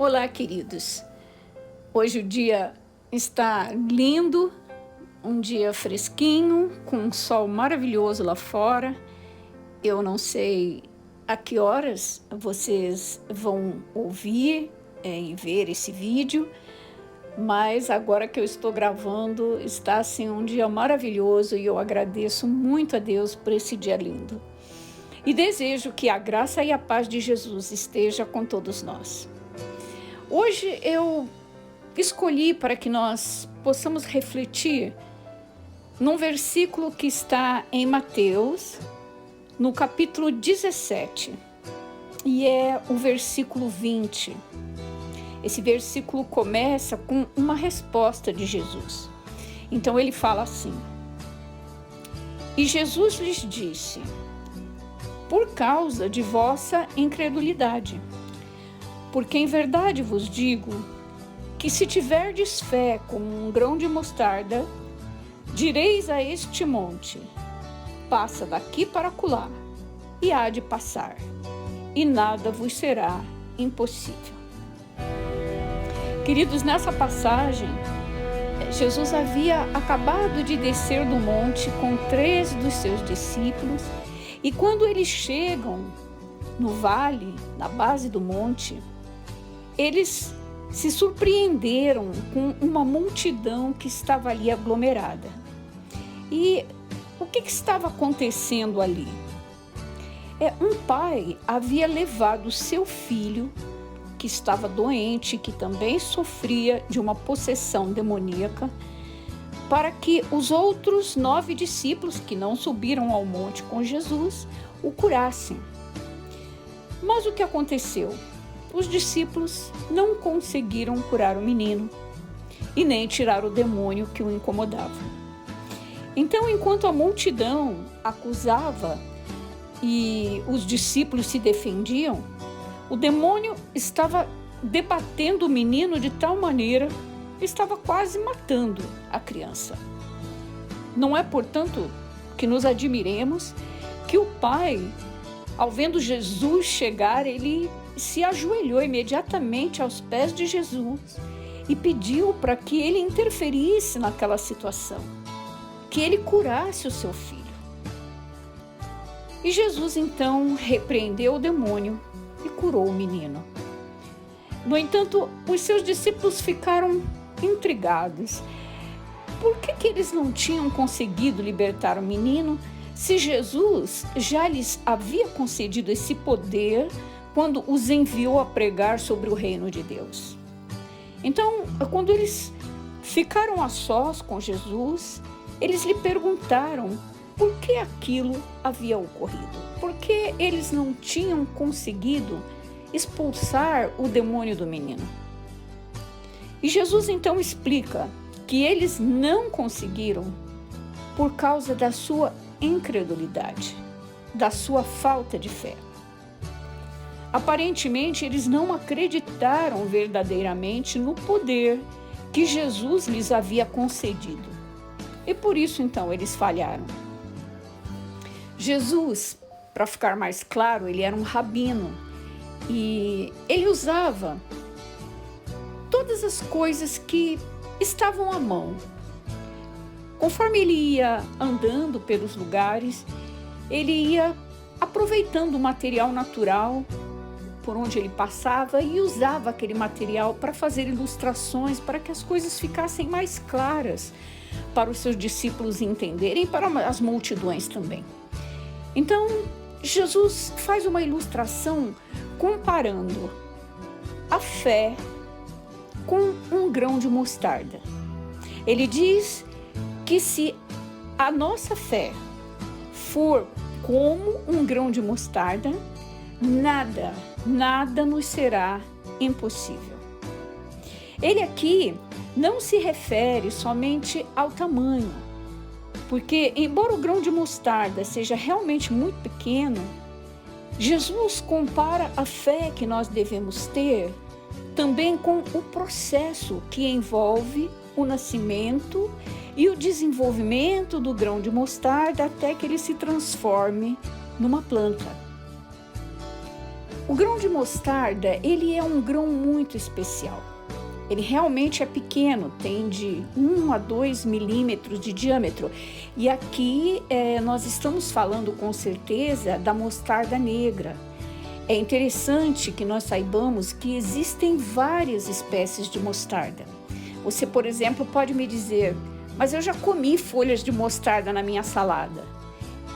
Olá, queridos. Hoje o dia está lindo, um dia fresquinho, com um sol maravilhoso lá fora. Eu não sei a que horas vocês vão ouvir e ver esse vídeo, mas agora que eu estou gravando, está assim um dia maravilhoso e eu agradeço muito a Deus por esse dia lindo. E desejo que a graça e a paz de Jesus esteja com todos nós. Hoje eu escolhi para que nós possamos refletir num versículo que está em Mateus, no capítulo 17, e é o versículo 20. Esse versículo começa com uma resposta de Jesus. Então ele fala assim: E Jesus lhes disse: Por causa de vossa incredulidade. Porque em verdade vos digo que se tiverdes fé como um grão de mostarda, direis a este monte: passa daqui para acolá, e há de passar, e nada vos será impossível. Queridos, nessa passagem, Jesus havia acabado de descer do monte com 3 dos seus discípulos, e quando eles chegam no vale, na base do monte, eles se surpreenderam com uma multidão que estava ali aglomerada. E o que estava acontecendo ali? Um pai havia levado seu filho, que estava doente, que também sofria de uma possessão demoníaca, para que os outros 9 discípulos que não subiram ao monte com Jesus o curassem. Mas o que aconteceu? Os discípulos não conseguiram curar o menino e nem tirar o demônio que o incomodava. Então, enquanto a multidão acusava e os discípulos se defendiam, o demônio estava debatendo o menino de tal maneira que estava quase matando a criança. Não é, portanto, que nos admiremos que o pai, ao vendo Jesus chegar, ele se ajoelhou imediatamente aos pés de Jesus e pediu para que ele interferisse naquela situação, que ele curasse o seu filho. E Jesus então repreendeu o demônio e curou o menino. No entanto, os seus discípulos ficaram intrigados. Por que eles não tinham conseguido libertar o menino, se Jesus já lhes havia concedido esse poder quando os enviou a pregar sobre o reino de Deus? Então, quando eles ficaram a sós com Jesus, eles lhe perguntaram por que aquilo havia ocorrido, por que eles não tinham conseguido expulsar o demônio do menino. E Jesus então explica que eles não conseguiram por causa da sua incredulidade, da sua falta de fé. Aparentemente, eles não acreditaram verdadeiramente no poder que Jesus lhes havia concedido. E por isso, então, eles falharam. Jesus, para ficar mais claro, ele era um rabino e ele usava todas as coisas que estavam à mão. Conforme ele ia andando pelos lugares, ele ia aproveitando o material natural por onde ele passava e usava aquele material para fazer ilustrações, para que as coisas ficassem mais claras para os seus discípulos entenderem, para as multidões também. Então, Jesus faz uma ilustração comparando a fé com um grão de mostarda. Ele diz que se a nossa fé for como um grão de mostarda, nada nos será impossível. Ele aqui não se refere somente ao tamanho, porque embora o grão de mostarda seja realmente muito pequeno, Jesus compara a fé que nós devemos ter também com o processo que envolve o nascimento e o desenvolvimento do grão de mostarda até que ele se transforme numa planta. O grão de mostarda, ele é um grão muito especial. Ele realmente é pequeno, tem de 1 a 2 milímetros de diâmetro. E aqui nós estamos falando com certeza da mostarda negra. É interessante que nós saibamos que existem várias espécies de mostarda. Você, por exemplo, pode me dizer, mas eu já comi folhas de mostarda na minha salada.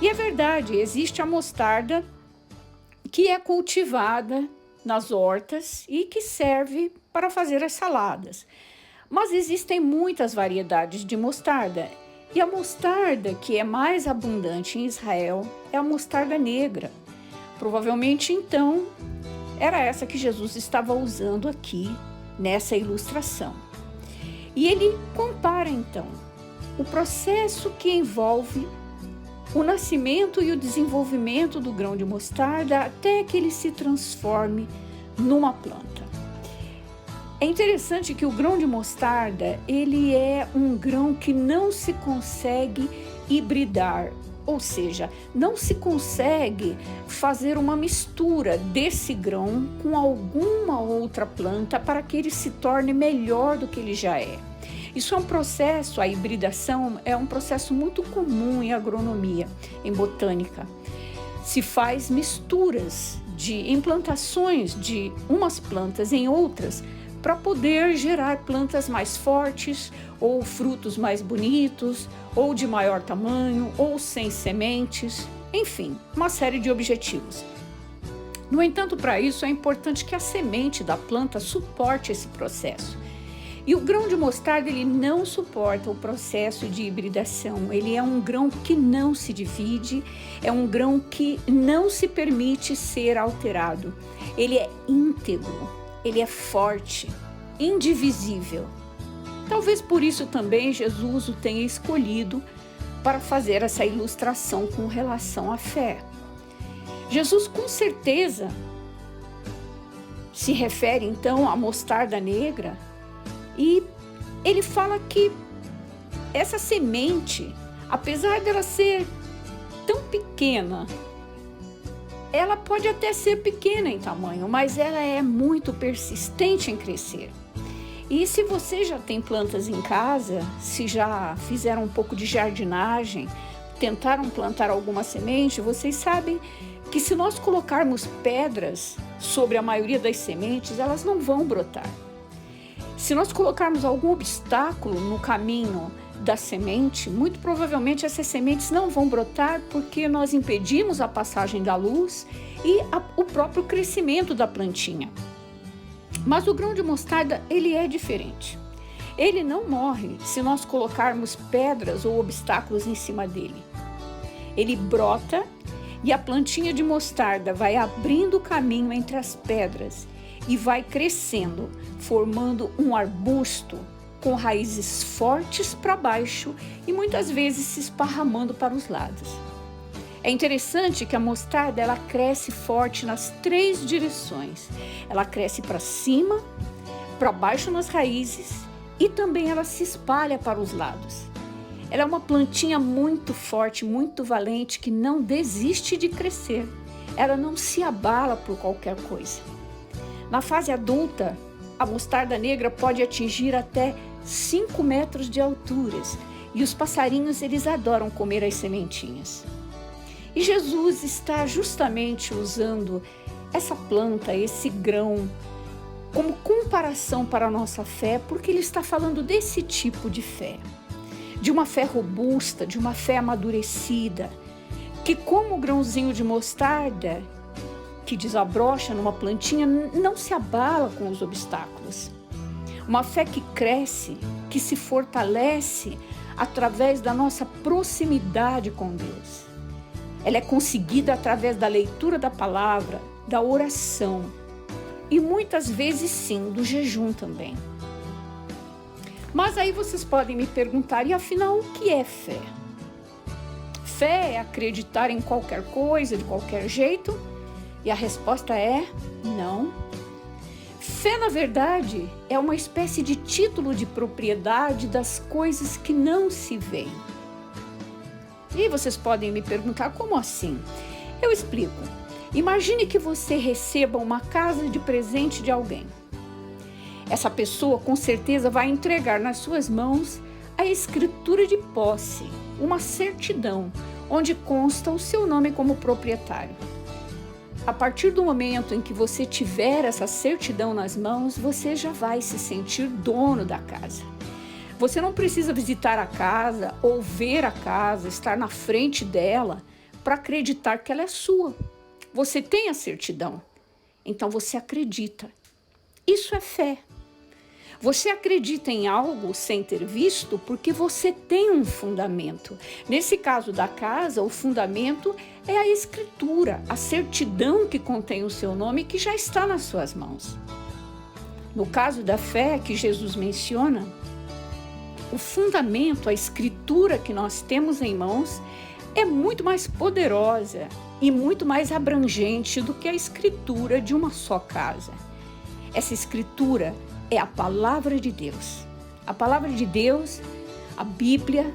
E é verdade, existe a mostarda que é cultivada nas hortas e que serve para fazer as saladas. Mas existem muitas variedades de mostarda. E a mostarda que é mais abundante em Israel é a mostarda negra. Provavelmente, então, era essa que Jesus estava usando aqui nessa ilustração. E ele compara, então, o processo que envolve o nascimento e o desenvolvimento do grão de mostarda até que ele se transforme numa planta. É interessante que o grão de mostarda, ele é um grão que não se consegue hibridar, ou seja, não se consegue fazer uma mistura desse grão com alguma outra planta para que ele se torne melhor do que ele já é. Isso é um processo, a hibridação é um processo muito comum em agronomia, em botânica. Se faz misturas de implantações de umas plantas em outras para poder gerar plantas mais fortes, ou frutos mais bonitos, ou de maior tamanho, ou sem sementes, enfim, uma série de objetivos. No entanto, para isso é importante que a semente da planta suporte esse processo. E o grão de mostarda, ele não suporta o processo de hibridação. Ele é um grão que não se divide, é um grão que não se permite ser alterado. Ele é íntegro, ele é forte, indivisível. Talvez por isso também Jesus o tenha escolhido para fazer essa ilustração com relação à fé. Jesus com certeza se refere então à mostarda negra, e ele fala que essa semente, apesar dela ser tão pequena, ela pode até ser pequena em tamanho, mas ela é muito persistente em crescer. E se você já tem plantas em casa, se já fizeram um pouco de jardinagem, tentaram plantar alguma semente, vocês sabem que se nós colocarmos pedras sobre a maioria das sementes, elas não vão brotar. Se nós colocarmos algum obstáculo no caminho da semente, muito provavelmente essas sementes não vão brotar porque nós impedimos a passagem da luz e o próprio crescimento da plantinha. Mas o grão de mostarda, ele é diferente. Ele não morre se nós colocarmos pedras ou obstáculos em cima dele. Ele brota e a plantinha de mostarda vai abrindo o caminho entre as pedras e vai crescendo, formando um arbusto com raízes fortes para baixo e muitas vezes se esparramando para os lados. É interessante que a mostarda, ela cresce forte nas 3 direções. Ela cresce para cima, para baixo nas raízes e também ela se espalha para os lados. Ela é uma plantinha muito forte, muito valente, que não desiste de crescer. Ela não se abala por qualquer coisa. Na fase adulta, a mostarda negra pode atingir até 5 metros de altura e os passarinhos, eles adoram comer as sementinhas. E Jesus está justamente usando essa planta, esse grão, como comparação para a nossa fé, porque ele está falando desse tipo de fé, de uma fé robusta, de uma fé amadurecida, que como o grãozinho de mostarda, que desabrocha numa plantinha, não se abala com os obstáculos. Uma fé que cresce, que se fortalece através da nossa proximidade com Deus. Ela é conseguida através da leitura da palavra, da oração e muitas vezes sim, do jejum também. Mas aí vocês podem me perguntar, e afinal, o que é fé? Fé é acreditar em qualquer coisa, de qualquer jeito? E a resposta é não. Fé, na verdade, é uma espécie de título de propriedade das coisas que não se veem. E vocês podem me perguntar, como assim? Eu explico. Imagine que você receba uma casa de presente de alguém. Essa pessoa com certeza vai entregar nas suas mãos a escritura de posse, uma certidão, onde consta o seu nome como proprietário. A partir do momento em que você tiver essa certidão nas mãos, você já vai se sentir dono da casa. Você não precisa visitar a casa ou ver a casa, estar na frente dela para acreditar que ela é sua. Você tem a certidão, então você acredita. Isso é fé. Você acredita em algo sem ter visto porque você tem um fundamento. Nesse caso da casa, o fundamento é a escritura, a certidão que contém o seu nome que já está nas suas mãos. No caso da fé que Jesus menciona, o fundamento, a escritura que nós temos em mãos é muito mais poderosa e muito mais abrangente do que a escritura de uma só casa. Essa escritura é a palavra de Deus. A palavra de Deus, a Bíblia,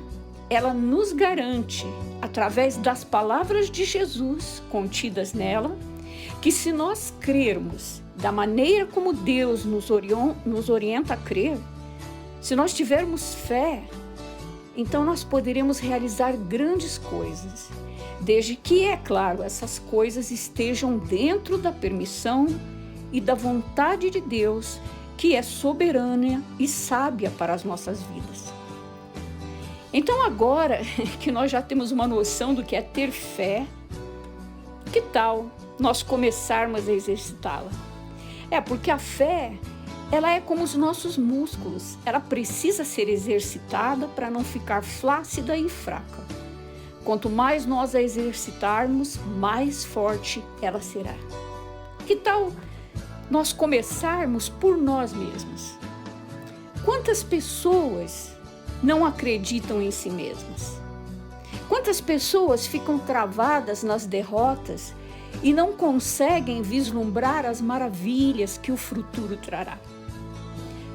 ela nos garante, através das palavras de Jesus contidas nela, que se nós crermos da maneira como Deus nos orienta a crer, se nós tivermos fé, então nós poderemos realizar grandes coisas, desde que, é claro, essas coisas estejam dentro da permissão e da vontade de Deus, que é soberana e sábia para as nossas vidas. Então agora que nós já temos uma noção do que é ter fé, que tal nós começarmos a exercitá-la? Porque a fé, ela é como os nossos músculos, ela precisa ser exercitada para não ficar flácida e fraca. Quanto mais nós a exercitarmos, mais forte ela será. Que tal nós começarmos por nós mesmos? Quantas pessoas não acreditam em si mesmas? Quantas pessoas ficam travadas nas derrotas e não conseguem vislumbrar as maravilhas que o futuro trará?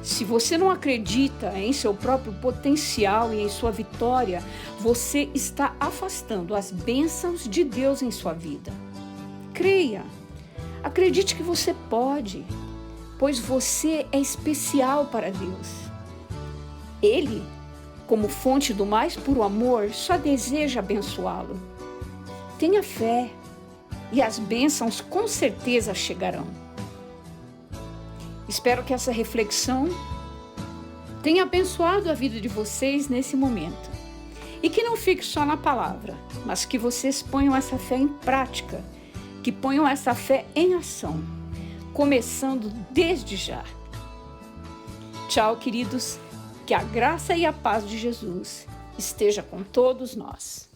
Se você não acredita em seu próprio potencial e em sua vitória, você está afastando as bênçãos de Deus em sua vida. Creia. Acredite que você pode, pois você é especial para Deus. Ele, como fonte do mais puro amor, só deseja abençoá-lo. Tenha fé e as bênçãos com certeza chegarão. Espero que essa reflexão tenha abençoado a vida de vocês nesse momento. E que não fique só na palavra, mas que vocês ponham essa fé em prática, que ponham essa fé em ação, começando desde já. Tchau, queridos, que a graça e a paz de Jesus esteja com todos nós.